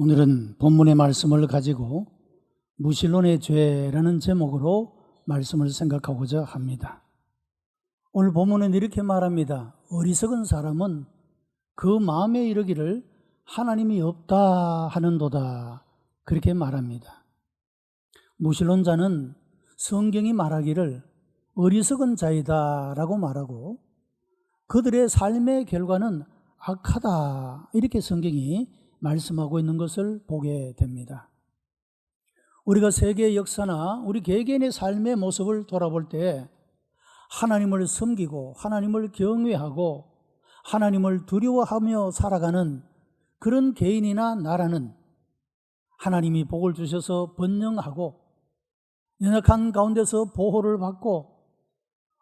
오늘은 본문의 말씀을 가지고 무신론의 죄라는 제목으로 말씀을 생각하고자 합니다. 오늘 본문은 이렇게 말합니다. 어리석은 사람은 그 마음에 이르기를 하나님이 없다 하는도다, 그렇게 말합니다. 무신론자는 성경이 말하기를 어리석은 자이다 라고 말하고 그들의 삶의 결과는 악하다, 이렇게 성경이 말씀하고 있는 것을 보게 됩니다. 우리가 세계의 역사나 우리 개개인의 삶의 모습을 돌아볼 때 하나님을 섬기고 하나님을 경외하고 하나님을 두려워하며 살아가는 그런 개인이나 나라는 하나님이 복을 주셔서 번영하고 연약한 가운데서 보호를 받고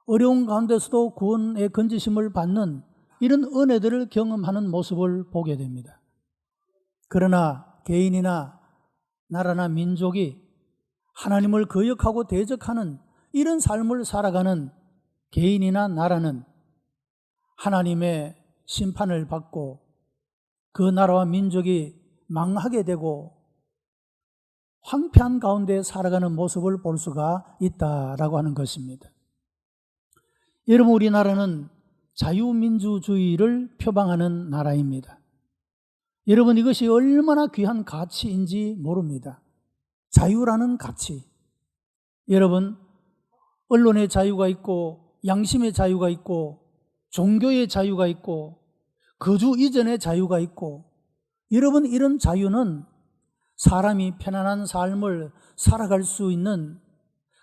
어려운 가운데서도 구원의 건지심을 받는 이런 은혜들을 경험하는 모습을 보게 됩니다. 그러나 개인이나 나라나 민족이 하나님을 거역하고 대적하는 이런 삶을 살아가는 개인이나 나라는 하나님의 심판을 받고 그 나라와 민족이 망하게 되고 황폐한 가운데 살아가는 모습을 볼 수가 있다라고 하는 것입니다. 여러분, 우리나라는 자유민주주의를 표방하는 나라입니다. 여러분, 이것이 얼마나 귀한 가치인지 모릅니다. 자유라는 가치. 여러분, 언론의 자유가 있고 양심의 자유가 있고 종교의 자유가 있고 거주 이전의 자유가 있고, 여러분, 이런 자유는 사람이 편안한 삶을 살아갈 수 있는,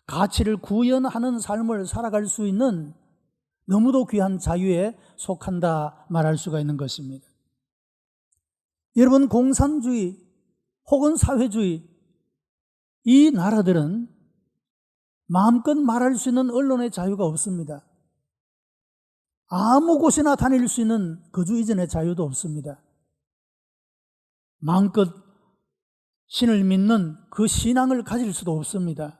가치를 구현하는 삶을 살아갈 수 있는 너무도 귀한 자유에 속한다 말할 수가 있는 것입니다. 여러분, 공산주의 혹은 사회주의, 이 나라들은 마음껏 말할 수 있는 언론의 자유가 없습니다. 아무 곳이나 다닐 수 있는 거주 이전의 자유도 없습니다. 마음껏 신을 믿는 그 신앙을 가질 수도 없습니다.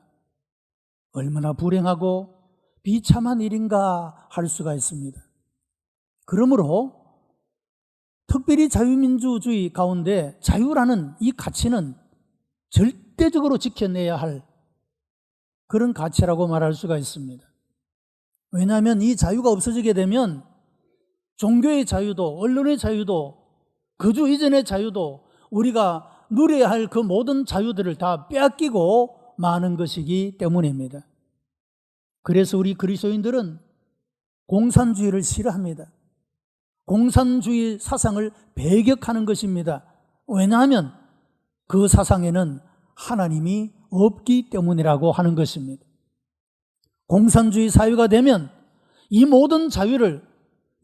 얼마나 불행하고 비참한 일인가 할 수가 있습니다. 그러므로 특별히 자유민주주의 가운데 자유라는 이 가치는 절대적으로 지켜내야 할 그런 가치라고 말할 수가 있습니다. 왜냐하면 이 자유가 없어지게 되면 종교의 자유도, 언론의 자유도, 거주 이전의 자유도, 우리가 누려야 할 그 모든 자유들을 다 빼앗기고 마는 것이기 때문입니다. 그래서 우리 그리스도인들은 공산주의를 싫어합니다. 공산주의 사상을 배격하는 것입니다. 왜냐하면 그 사상에는 하나님이 없기 때문이라고 하는 것입니다. 공산주의 사회가 되면 이 모든 자유를,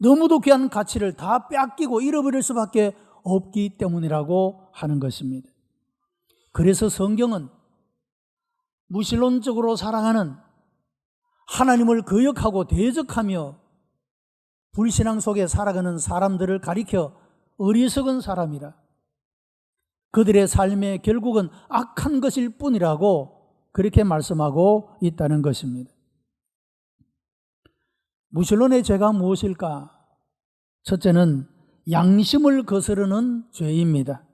너무도 귀한 가치를 다 빼앗기고 잃어버릴 수밖에 없기 때문이라고 하는 것입니다. 그래서 성경은 무신론적으로 살아가는, 하나님을 거역하고 대적하며 불신앙 속에 살아가는 사람들을 가리켜 어리석은 사람이라, 그들의 삶의 결국은 악한 것일 뿐이라고 그렇게 말씀하고 있다는 것입니다. 무신론의 죄가 무엇일까? 첫째는 양심을 거스르는 죄입니다.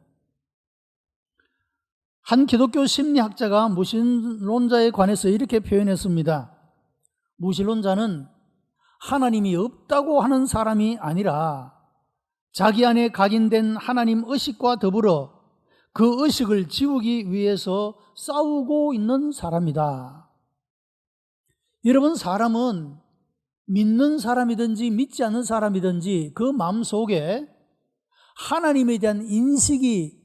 한 기독교 심리학자가 무신론자에 관해서 이렇게 표현했습니다. 무신론자는 하나님이 없다고 하는 사람이 아니라 자기 안에 각인된 하나님 의식과 더불어 그 의식을 지우기 위해서 싸우고 있는 사람이다. 여러분, 사람은 믿는 사람이든지 믿지 않는 사람이든지 그 마음속에 하나님에 대한 인식이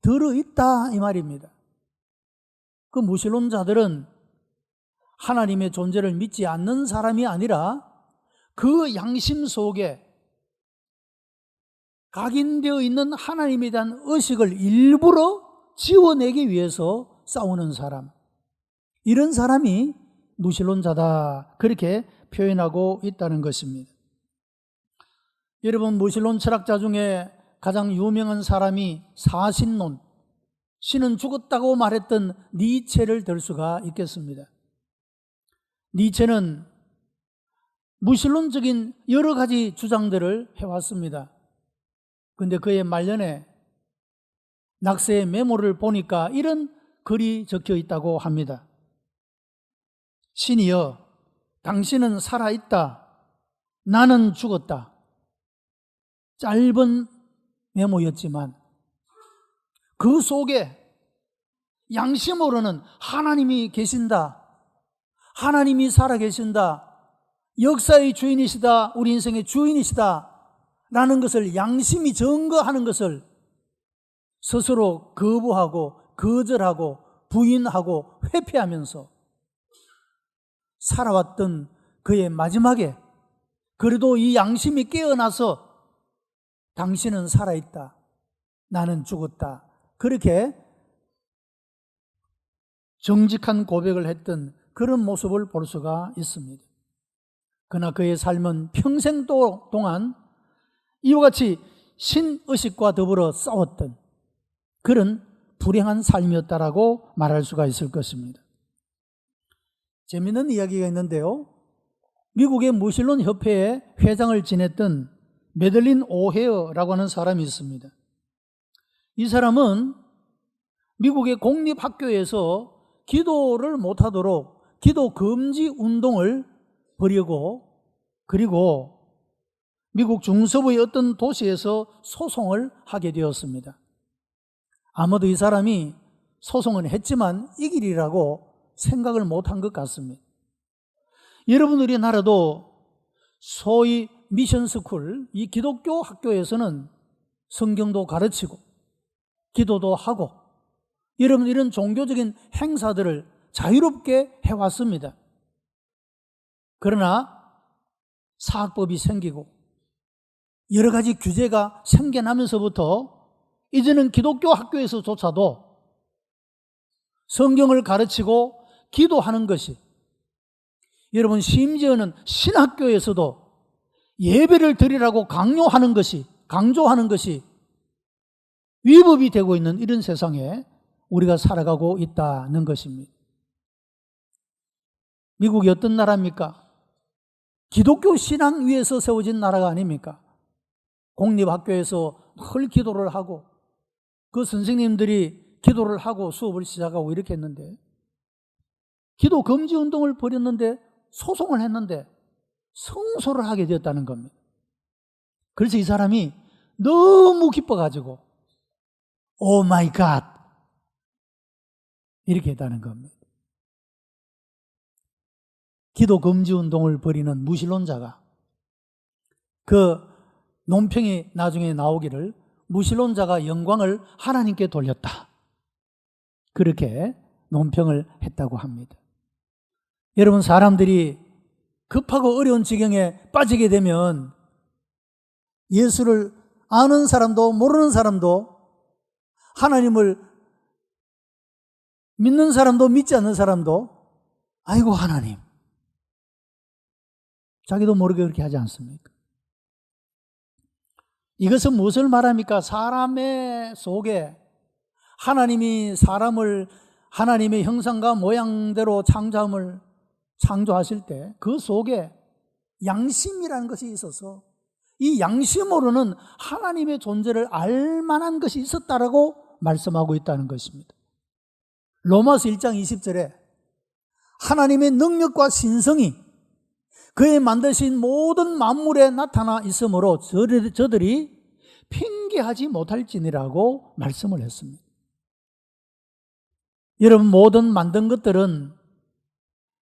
들어있다, 이 말입니다. 그 무신론자들은 하나님의 존재를 믿지 않는 사람이 아니라 그 양심 속에 각인되어 있는 하나님에 대한 의식을 일부러 지워내기 위해서 싸우는 사람, 이런 사람이 무신론자다, 그렇게 표현하고 있다는 것입니다. 여러분, 무신론 철학자 중에 가장 유명한 사람이 사신론, 신은 죽었다고 말했던 니체를 들 수가 있겠습니다. 니체는 무신론적인 여러 가지 주장들을 해왔습니다. 그런데 그의 말년에 낙서의 메모를 보니까 이런 글이 적혀 있다고 합니다. 신이여, 당신은 살아있다. 나는 죽었다. 짧은 메모였지만 그 속에 양심으로는 하나님이 계신다. 하나님이 살아계신다. 역사의 주인이시다. 우리 인생의 주인이시다. 라는 것을 양심이 증거하는 것을 스스로 거부하고 거절하고 부인하고 회피하면서 살아왔던 그의 마지막에 그래도 이 양심이 깨어나서 당신은 살아있다. 나는 죽었다. 그렇게 정직한 고백을 했던 그런 모습을 볼 수가 있습니다. 그러나 그의 삶은 평생 동안 이와 같이 신의식과 더불어 싸웠던 그런 불행한 삶이었다라고 말할 수가 있을 것입니다. 재미있는 이야기가 있는데요. 미국의 무신론 협회의 회장을 지냈던 매들린 오헤어라고 하는 사람이 있습니다. 이 사람은 미국의 공립학교에서 기도를 못하도록 기도 금지 운동을 벌이고 그리고 미국 중서부의 어떤 도시에서 소송을 하게 되었습니다. 아마도 이 사람이 소송은 했지만 이길이라고 생각을 못한 것 같습니다. 여러분, 우리나라도 소위 미션스쿨, 이 기독교 학교에서는 성경도 가르치고 기도도 하고 여러분 이런 종교적인 행사들을 자유롭게 해왔습니다. 그러나 사학법이 생기고 여러 가지 규제가 생겨나면서부터 이제는 기독교 학교에서조차도 성경을 가르치고 기도하는 것이, 여러분 심지어는 신학교에서도 예배를 드리라고 강조하는 것이 위법이 되고 있는 이런 세상에 우리가 살아가고 있다는 것입니다. 미국이 어떤 나라입니까? 기독교 신앙 위에서 세워진 나라가 아닙니까? 공립학교에서 늘 기도를 하고 그 선생님들이 기도를 하고 수업을 시작하고 이렇게 했는데, 기도 금지 운동을 벌였는데 소송을 했는데 성소를 하게 되었다는 겁니다. 그래서 이 사람이 너무 기뻐가지고 오 마이 갓 이렇게 했다는 겁니다. 기도 금지 운동을 벌이는 무신론자가 그 논평이 나중에 나오기를 무신론자가 영광을 하나님께 돌렸다, 그렇게 논평을 했다고 합니다. 여러분, 사람들이 급하고 어려운 지경에 빠지게 되면 예수를 아는 사람도 모르는 사람도 하나님을 믿는 사람도 믿지 않는 사람도 아이고 하나님, 자기도 모르게 그렇게 하지 않습니까? 이것은 무엇을 말합니까? 사람의 속에 하나님이 사람을 하나님의 형상과 모양대로 창조하실 때 그 속에 양심이라는 것이 있어서 이 양심으로는 하나님의 존재를 알 만한 것이 있었다라고 말씀하고 있다는 것입니다. 로마서 1장 20절에 하나님의 능력과 신성이 그의 만드신 모든 만물에 나타나 있으므로 저들이 핑계하지 못할지니라고 말씀을 했습니다. 여러분, 모든 만든 것들은,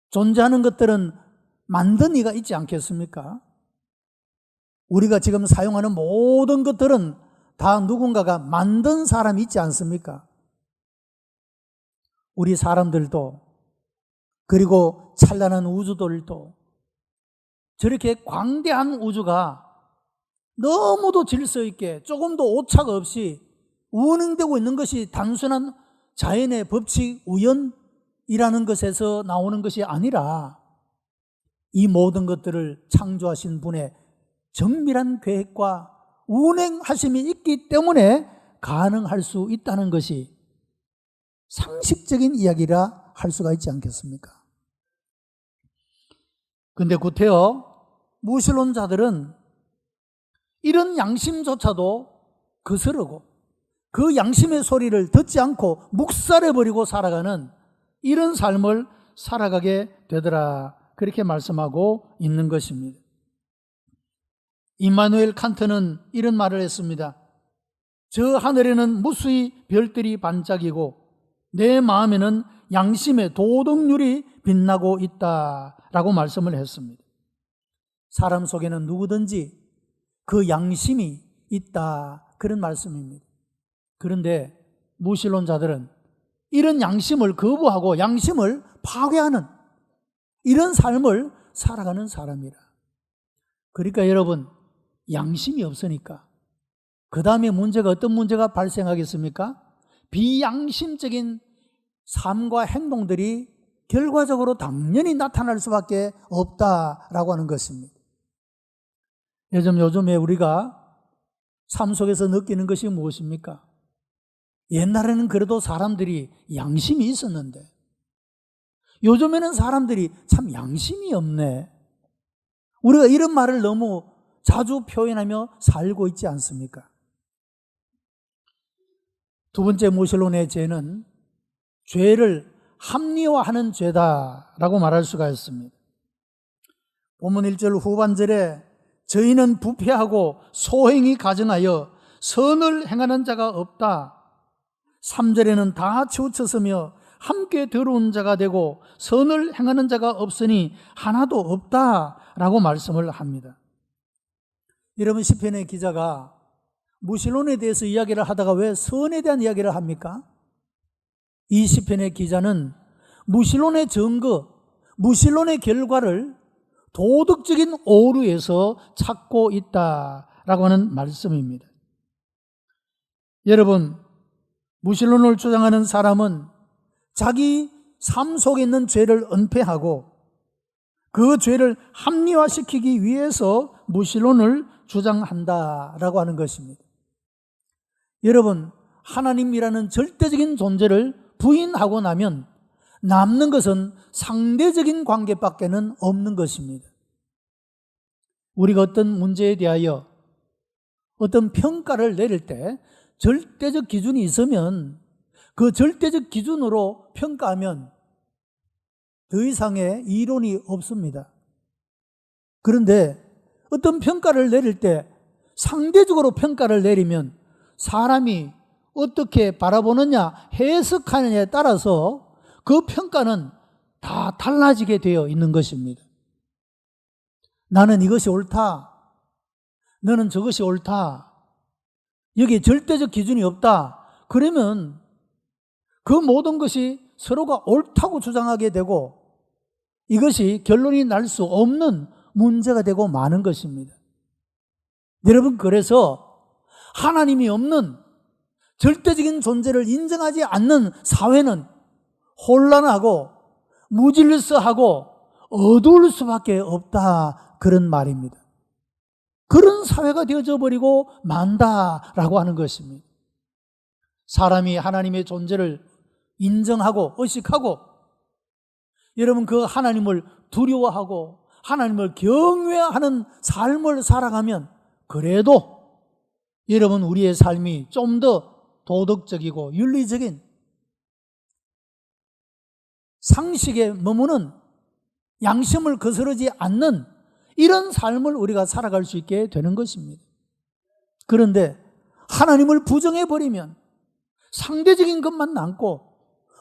존재하는 것들은 만든 이가 있지 않겠습니까? 우리가 지금 사용하는 모든 것들은 다 누군가가 만든 사람이 있지 않습니까? 우리 사람들도, 그리고 찬란한 우주들도, 저렇게 광대한 우주가 너무도 질서 있게 조금도 오차가 없이 운행되고 있는 것이 단순한 자연의 법칙, 우연이라는 것에서 나오는 것이 아니라 이 모든 것들을 창조하신 분의 정밀한 계획과 운행하심이 있기 때문에 가능할 수 있다는 것이 상식적인 이야기라 할 수가 있지 않겠습니까? 근데 구태여 무신론자들은 이런 양심조차도 거스르고 그 양심의 소리를 듣지 않고 묵살해버리고 살아가는 이런 삶을 살아가게 되더라. 그렇게 말씀하고 있는 것입니다. 임마누엘 칸트는 이런 말을 했습니다. 저 하늘에는 무수히 별들이 반짝이고 내 마음에는 양심의 도덕률이 빛나고 있다라고 말씀을 했습니다. 사람 속에는 누구든지 그 양심이 있다, 그런 말씀입니다. 그런데 무신론자들은 이런 양심을 거부하고 양심을 파괴하는 이런 삶을 살아가는 사람이라. 그러니까 여러분, 양심이 없으니까 그 다음에 문제가 어떤 문제가 발생하겠습니까? 비양심적인 삶과 행동들이 결과적으로 당연히 나타날 수밖에 없다라고 하는 것입니다. 요즘에 우리가 삶 속에서 느끼는 것이 무엇입니까? 옛날에는 그래도 사람들이 양심이 있었는데 요즘에는 사람들이 참 양심이 없네. 우리가 이런 말을 너무 자주 표현하며 살고 있지 않습니까? 두 번째 무신론의 죄는 죄를 합리화하는 죄다라고 말할 수가 있습니다. 본문 1절 후반절에 저희는 부패하고 소행이 가증하여 선을 행하는 자가 없다. 3절에는 다 치우쳤으며 함께 더러운 자가 되고 선을 행하는 자가 없으니 하나도 없다라고 말씀을 합니다. 여러분, 시편의 기자가 무신론에 대해서 이야기를 하다가 왜 선에 대한 이야기를 합니까? 이 시편의 기자는 무신론의 증거, 무신론의 결과를 도덕적인 오류에서 찾고 있다라고 하는 말씀입니다. 여러분, 무신론을 주장하는 사람은 자기 삶 속에 있는 죄를 은폐하고 그 죄를 합리화시키기 위해서 무신론을 주장한다라고 하는 것입니다. 여러분, 하나님이라는 절대적인 존재를 부인하고 나면 남는 것은 상대적인 관계밖에는 없는 것입니다. 우리가 어떤 문제에 대하여 어떤 평가를 내릴 때 절대적 기준이 있으면 그 절대적 기준으로 평가하면 더 이상의 이론이 없습니다. 그런데 어떤 평가를 내릴 때 상대적으로 평가를 내리면 사람이 어떻게 바라보느냐, 해석하느냐에 따라서 그 평가는 다 달라지게 되어 있는 것입니다. 나는 이것이 옳다, 너는 저것이 옳다, 여기에 절대적 기준이 없다. 그러면 그 모든 것이 서로가 옳다고 주장하게 되고 이것이 결론이 날 수 없는 문제가 되고 마는 것입니다. 여러분, 그래서 하나님이 없는 절대적인 존재를 인정하지 않는 사회는 혼란하고 무질서하고 어두울 수밖에 없다, 그런 말입니다. 그런 사회가 되어져 버리고 만다라고 하는 것입니다. 사람이 하나님의 존재를 인정하고 의식하고 여러분, 그 하나님을 두려워하고 하나님을 경외하는 삶을 살아가면 그래도 여러분, 우리의 삶이 좀 더 도덕적이고 윤리적인 상식에 머무는 양심을 거스르지 않는 이런 삶을 우리가 살아갈 수 있게 되는 것입니다. 그런데 하나님을 부정해버리면 상대적인 것만 남고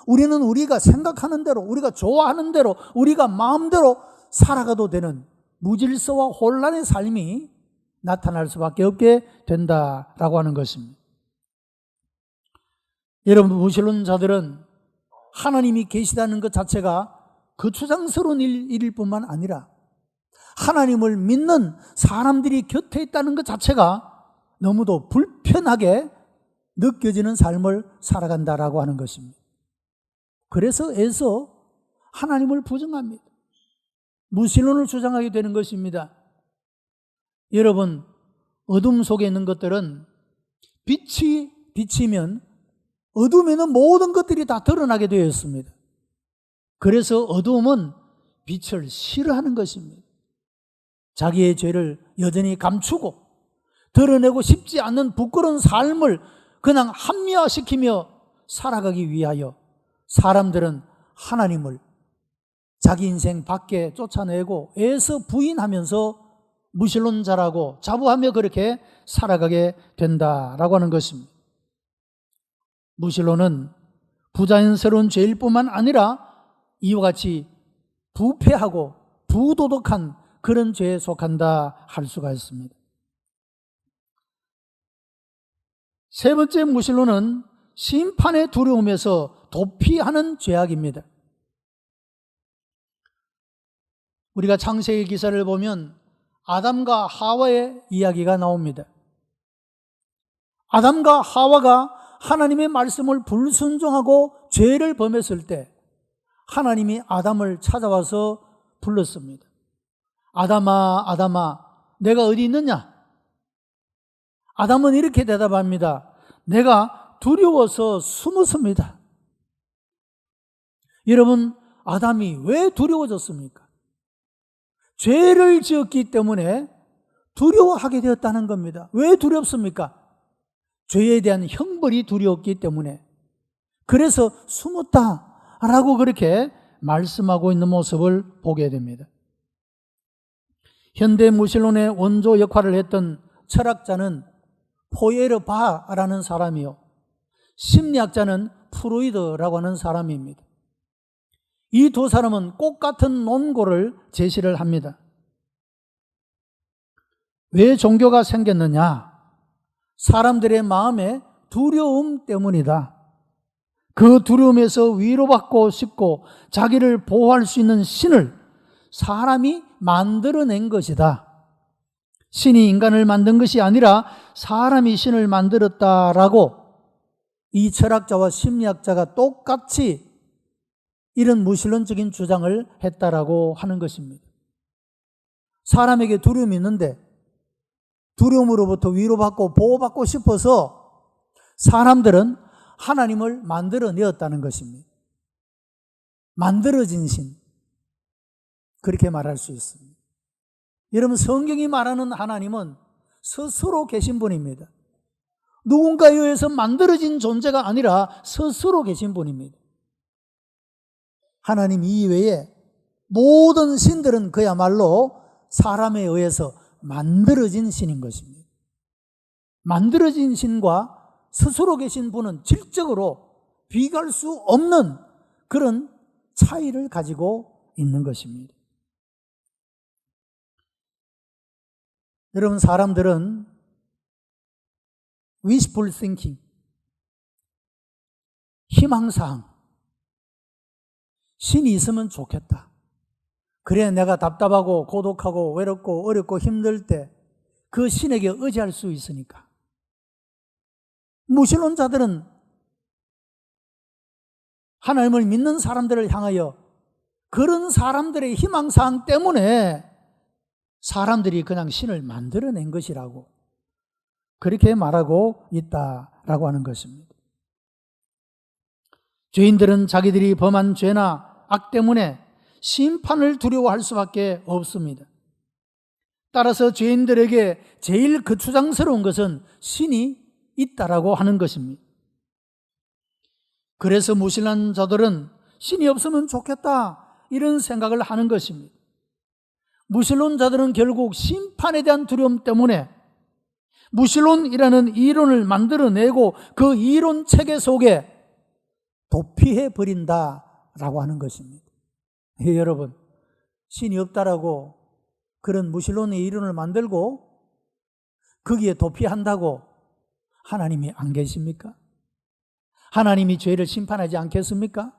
우리는 우리가 생각하는 대로, 우리가 좋아하는 대로, 우리가 마음대로 살아가도 되는 무질서와 혼란의 삶이 나타날 수밖에 없게 된다라고 하는 것입니다. 여러분, 무신론자들은 하나님이 계시다는 것 자체가 거추장스러운 일일 뿐만 아니라 하나님을 믿는 사람들이 곁에 있다는 것 자체가 너무도 불편하게 느껴지는 삶을 살아간다라고 하는 것입니다. 그래서 애써 하나님을 부정합니다. 무신론을 주장하게 되는 것입니다. 여러분, 어둠 속에 있는 것들은 빛이 비치면 어둠에는 모든 것들이 다 드러나게 되어 있습니다. 그래서 어둠은 빛을 싫어하는 것입니다. 자기의 죄를 여전히 감추고 드러내고 싶지 않는 부끄러운 삶을 그냥 합리화시키며 살아가기 위하여 사람들은 하나님을 자기 인생 밖에 쫓아내고 애서 부인하면서 무신론자라고 자부하며 그렇게 살아가게 된다라고 하는 것입니다. 무신론은 부자연스러운 죄일뿐만 아니라 이와 같이 부패하고 부도덕한 그런 죄에 속한다 할 수가 있습니다. 세 번째 무신론은 심판의 두려움에서 도피하는 죄악입니다. 우리가 창세기 기사를 보면 아담과 하와의 이야기가 나옵니다. 아담과 하와가 하나님의 말씀을 불순종하고 죄를 범했을 때 하나님이 아담을 찾아와서 불렀습니다. 아담아, 아담아, 내가 어디 있느냐? 아담은 이렇게 대답합니다. 내가 두려워서 숨었습니다. 여러분, 아담이 왜 두려워졌습니까? 죄를 지었기 때문에 두려워하게 되었다는 겁니다. 왜 두렵습니까? 죄에 대한 형벌이 두려웠기 때문에. 그래서 숨었다라고 그렇게 말씀하고 있는 모습을 보게 됩니다. 현대 무신론의 원조 역할을 했던 철학자는 포에르바라는 사람이요, 심리학자는 프로이드라고 하는 사람입니다. 이 두 사람은 꼭 같은 논고를 제시를 합니다. 왜 종교가 생겼느냐? 사람들의 마음의 두려움 때문이다. 그 두려움에서 위로받고 싶고 자기를 보호할 수 있는 신을 사람이 만들어낸 것이다. 신이 인간을 만든 것이 아니라 사람이 신을 만들었다라고 이 철학자와 심리학자가 똑같이 이런 무신론적인 주장을 했다라고 하는 것입니다. 사람에게 두려움이 있는데 두려움으로부터 위로받고 보호받고 싶어서 사람들은 하나님을 만들어내었다는 것입니다. 만들어진 신, 그렇게 말할 수 있습니다. 여러분, 성경이 말하는 하나님은 스스로 계신 분입니다. 누군가에 의해서 만들어진 존재가 아니라 스스로 계신 분입니다. 하나님 이외에 모든 신들은 그야말로 사람에 의해서 만들어진 신인 것입니다. 만들어진 신과 스스로 계신 분은 질적으로 비교할 수 없는 그런 차이를 가지고 있는 것입니다. 여러분, 사람들은 wishful thinking, 희망사항, 신이 있으면 좋겠다. 그래야 내가 답답하고 고독하고 외롭고 어렵고 힘들 때 그 신에게 의지할 수 있으니까. 무신론자들은 하나님을 믿는 사람들을 향하여 그런 사람들의 희망사항 때문에 사람들이 그냥 신을 만들어낸 것이라고 그렇게 말하고 있다라고 하는 것입니다. 죄인들은 자기들이 범한 죄나 악 때문에 심판을 두려워할 수밖에 없습니다. 따라서 죄인들에게 제일 거추장스러운 것은 신이 있다라고 하는 것입니다. 그래서 무신론 자들은 신이 없으면 좋겠다 이런 생각을 하는 것입니다. 무신론자들은 결국 심판에 대한 두려움 때문에 무신론이라는 이론을 만들어내고 그 이론 체계 속에 도피해 버린다라고 하는 것입니다. 여러분, 신이 없다라고 그런 무신론의 이론을 만들고 거기에 도피한다고 하나님이 안 계십니까? 하나님이 죄를 심판하지 않겠습니까?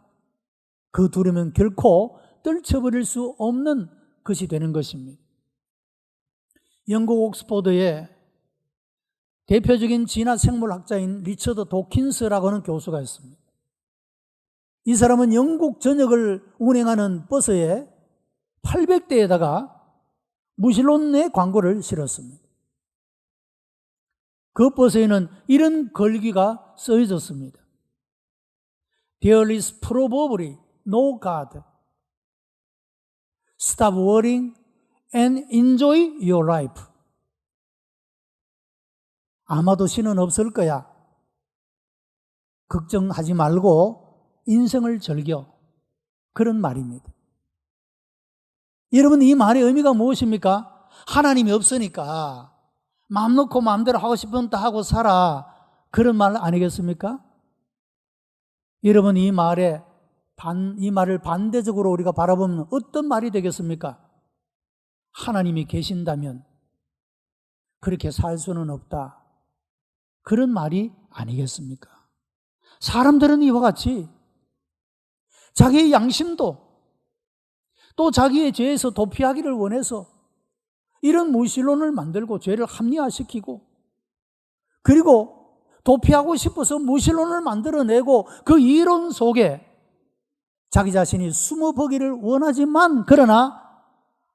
그 두려움은 결코 떨쳐버릴 수 없는 것이 되는 것입니다. 영국 옥스포드에 대표적인 진화 생물학자인 리처드 도킨스라고 하는 교수가 있습니다. 이 사람은 영국 전역을 운행하는 버스에 800대에다가 무신론의 광고를 실었습니다. 그 버스에는 이런 글귀가 써있었습니다. There is probably no God. Stop worrying and enjoy your life. 아마도 신은 없을 거야. 걱정하지 말고 인생을 즐겨. 그런 말입니다. 여러분, 이 말의 의미가 무엇입니까? 하나님이 없으니까 마음 놓고 마음대로 하고 싶은 다 하고 살아. 그런 말 아니겠습니까? 여러분, 이 말을 반대적으로 우리가 바라보면 어떤 말이 되겠습니까? 하나님이 계신다면 그렇게 살 수는 없다. 그런 말이 아니겠습니까? 사람들은 이와 같이 자기의 양심도 또 자기의 죄에서 도피하기를 원해서 이런 무신론을 만들고 죄를 합리화시키고, 그리고 도피하고 싶어서 무신론을 만들어내고 그 이론 속에 자기 자신이 숨어보기를 원하지만, 그러나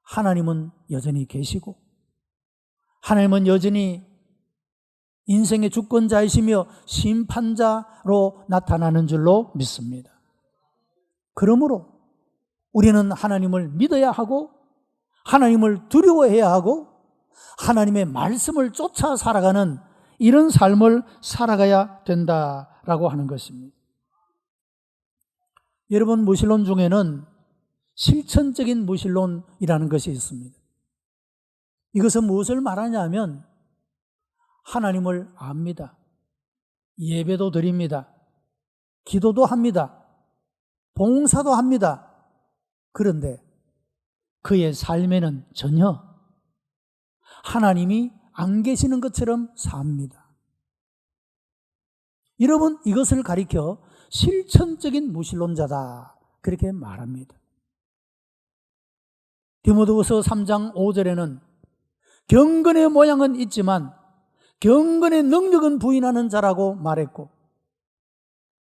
하나님은 여전히 계시고 하나님은 여전히 인생의 주권자이시며 심판자로 나타나는 줄로 믿습니다. 그러므로 우리는 하나님을 믿어야 하고 하나님을 두려워해야 하고 하나님의 말씀을 쫓아 살아가는 이런 삶을 살아가야 된다라고 하는 것입니다. 여러분, 무신론 중에는 실천적인 무신론이라는 것이 있습니다. 이것은 무엇을 말하냐면 하나님을 압니다. 예배도 드립니다. 기도도 합니다. 봉사도 합니다. 그런데 그의 삶에는 전혀 하나님이 안 계시는 것처럼 삽니다. 여러분, 이것을 가리켜 실천적인 무신론자다, 그렇게 말합니다. 디모데후서 3장 5절에는 경건의 모양은 있지만 경건의 능력은 부인하는 자라고 말했고,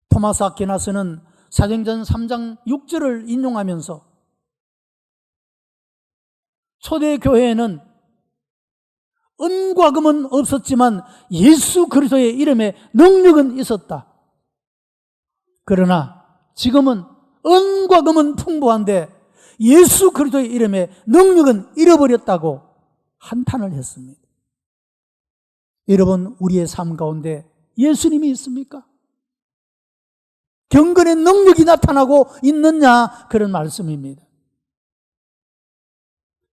토마스 아퀴나스는 사도행전 3장 6절을 인용하면서 초대교회에는 은과 금은 없었지만 예수 그리스도의 이름에 능력은 있었다. 그러나 지금은 은과 금은 풍부한데 예수 그리스도의 이름에 능력은 잃어버렸다고 한탄을 했습니다. 여러분, 우리의 삶 가운데 예수님이 있습니까? 경건의 능력이 나타나고 있느냐, 그런 말씀입니다.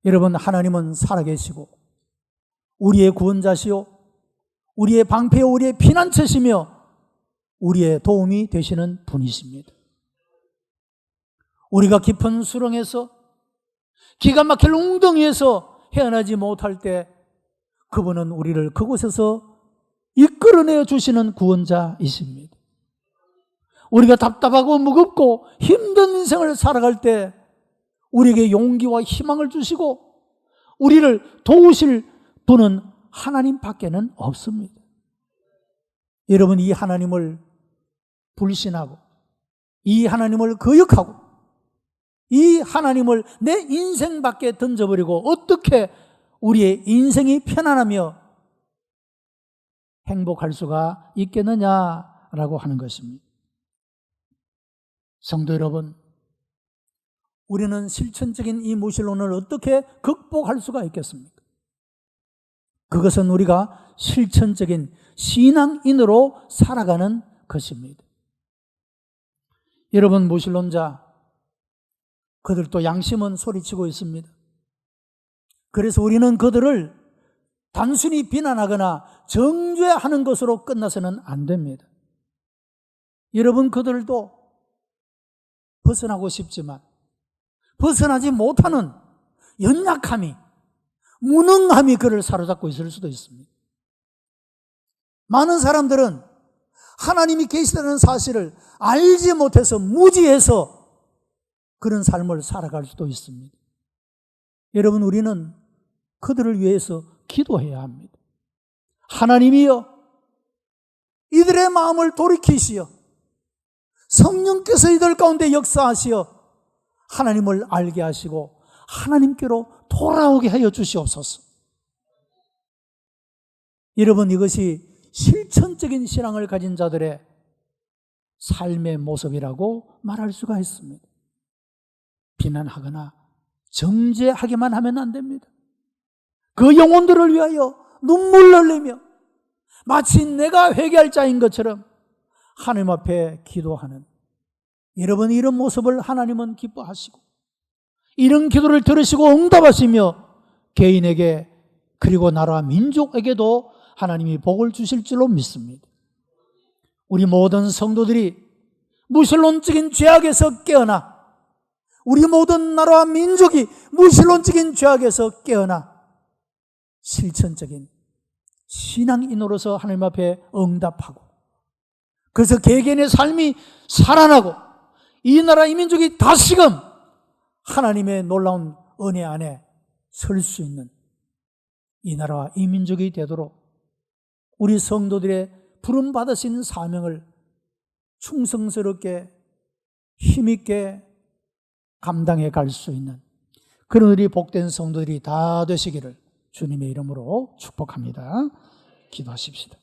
여러분, 하나님은 살아계시고 우리의 구원자시요 우리의 방패요 우리의 피난처시며 우리의 도움이 되시는 분이십니다. 우리가 깊은 수렁에서 기가 막힐 웅덩이에서 헤어나지 못할 때 그분은 우리를 그곳에서 이끌어내어 주시는 구원자이십니다. 우리가 답답하고 무겁고 힘든 인생을 살아갈 때 우리에게 용기와 희망을 주시고 우리를 도우실 분은 하나님밖에는 없습니다. 여러분, 이 하나님을 불신하고 이 하나님을 거역하고 이 하나님을 내 인생 밖에 던져버리고 어떻게 우리의 인생이 편안하며 행복할 수가 있겠느냐라고 하는 것입니다. 성도 여러분, 우리는 실천적인 이 무신론을 어떻게 극복할 수가 있겠습니까? 그것은 우리가 실천적인 신앙인으로 살아가는 것입니다. 여러분, 무신론자, 그들도 양심은 소리치고 있습니다. 그래서 우리는 그들을 단순히 비난하거나 정죄하는 것으로 끝나서는 안 됩니다. 여러분, 그들도 벗어나고 싶지만 벗어나지 못하는 연약함이, 무능함이 그를 사로잡고 있을 수도 있습니다. 많은 사람들은 하나님이 계시다는 사실을 알지 못해서 무지해서 그런 삶을 살아갈 수도 있습니다. 여러분, 우리는 그들을 위해서 기도해야 합니다. 하나님이여, 이들의 마음을 돌이키시어 성령께서 이들 가운데 역사하시어 하나님을 알게 하시고 하나님께로 돌아오게 하여 주시옵소서. 여러분, 이것이 실천적인 신앙을 가진 자들의 삶의 모습이라고 말할 수가 있습니다. 비난하거나 정죄하기만 하면 안 됩니다. 그 영혼들을 위하여 눈물 흘리며 마치 내가 회개할 자인 것처럼 하나님 앞에 기도하는 여러분, 이런 모습을 하나님은 기뻐하시고 이런 기도를 들으시고 응답하시며 개인에게 그리고 나라와 민족에게도 하나님이 복을 주실 줄로 믿습니다. 우리 모든 성도들이 무신론적인 죄악에서 깨어나, 우리 모든 나라와 민족이 무신론적인 죄악에서 깨어나 실천적인 신앙인으로서 하나님 앞에 응답하고, 그래서 개개인의 삶이 살아나고 이 나라 이 민족이 다시금 하나님의 놀라운 은혜 안에 설 수 있는 이 나라와 이 민족이 되도록 우리 성도들의 부름받으신 사명을 충성스럽게 힘있게 감당해 갈 수 있는 그런 우리 복된 성도들이 다 되시기를 주님의 이름으로 축복합니다. 기도하십시다.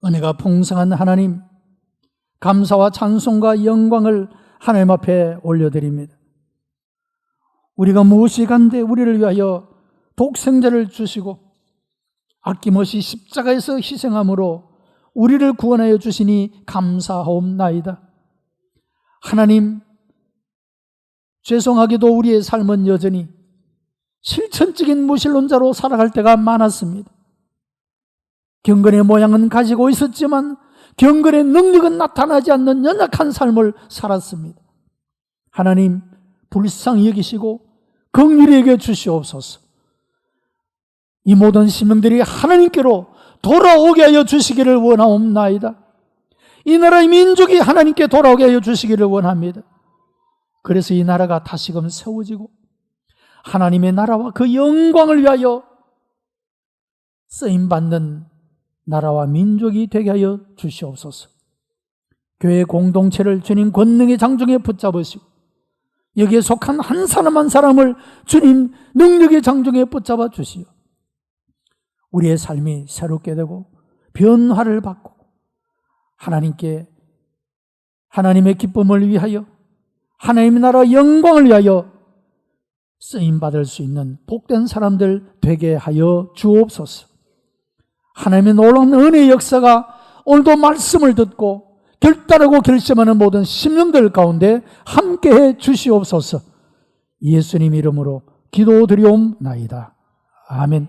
은혜가 풍성한 하나님, 감사와 찬송과 영광을 하나님 앞에 올려드립니다. 우리가 무엇이 간데 우리를 위하여 독생자를 주시고 아낌없이 십자가에서 희생함으로 우리를 구원하여 주시니 감사하옵나이다. 하나님, 죄송하게도 우리의 삶은 여전히 실천적인 무신론자로 살아갈 때가 많았습니다. 경건의 모양은 가지고 있었지만 경건의 능력은 나타나지 않는 연약한 삶을 살았습니다. 하나님, 불쌍히 여기시고 긍휼히 여겨 주시옵소서. 이 모든 시민들이 하나님께로 돌아오게 하여 주시기를 원하옵나이다. 이 나라의 민족이 하나님께 돌아오게 하여 주시기를 원합니다. 그래서 이 나라가 다시금 세워지고 하나님의 나라와 그 영광을 위하여 쓰임받는 나라와 민족이 되게 하여 주시옵소서. 교회 공동체를 주님 권능의 장중에 붙잡으시고 여기에 속한 한 사람 한 사람을 주님 능력의 장중에 붙잡아 주시오. 우리의 삶이 새롭게 되고 변화를 받고 하나님의 기쁨을 위하여 하나님의 나라 영광을 위하여 쓰임받을 수 있는 복된 사람들 되게 하여 주옵소서. 하나님의 놀라운 은혜의 역사가 오늘도 말씀을 듣고 결단하고 결심하는 모든 심령들 가운데 함께해 주시옵소서. 예수님 이름으로 기도드리옵나이다. 아멘.